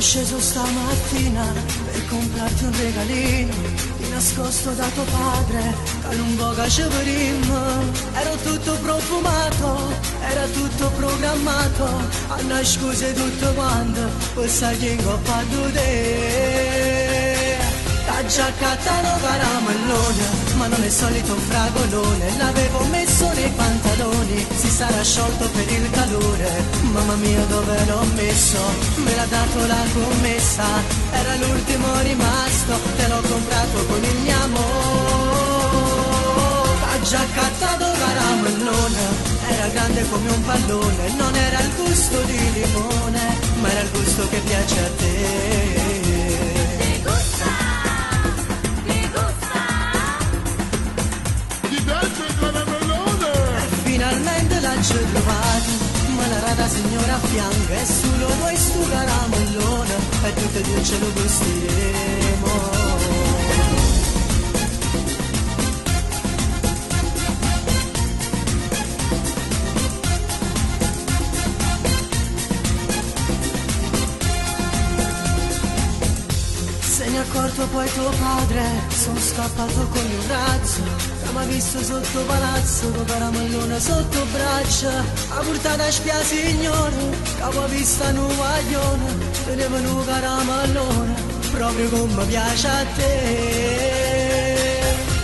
sceso stamattina per comprarti un regalino di nascosto da tuo padre, che non voga ci vedemmo. Ero tutto profumato, era tutto programmato, a nascose tutto quanto, poi sai che ho fatto te. La giacca no caramellone, ma non è solito fragolone, l'avevo messo nei pantaloni, si sarà sciolto per il calore, mamma mia dove l'ho messo, me l'ha dato la commessa, era l'ultimo rimasto, te l'ho comprato con il mio amore. La giacca no caramellone, era grande come un pallone, non era il gusto di limone, ma era il gusto che piace a te. Finalmente l'ho trovato, ma la rada signora a fianco è solo noi stu caramellone e tutti e due ce lo gusteremo. Se ne è accorto poi tuo padre, sono scappato con un razzo, che m'ha visto sotto palazzo, con caramellone sotto braccia, ha portato a spia signore, che avevo visto un guaglione, teneva un caramellone, proprio come piace a te.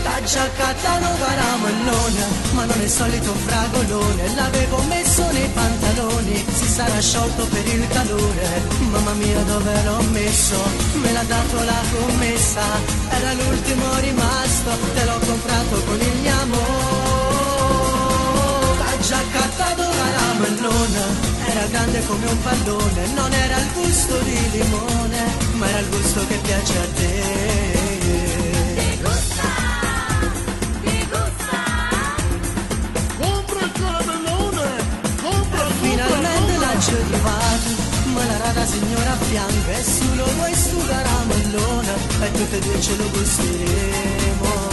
La giacca no caramellone, ma non è solito fragolone, l'avevo messo nei pantaloni, si sarà sciolto per il calore, mamma mia dove l'ho messo, me l'ha dato la commessa, era l'ultimo rimasto, te l'ho comprato con il mio amore. La giacca no caramellone, era grande come un pallone, non era il gusto di limone, ma era il gusto che piace a te. Ci ho trovato, ma la rada signora a fianco è solo noi stu caramellone e tutte e due ce lo gusteremo.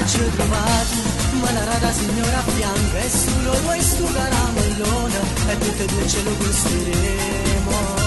Ci ho trovato, ma la rada signora a fianco è solo noi stu caramellone e tutte e due ce lo gusteremo.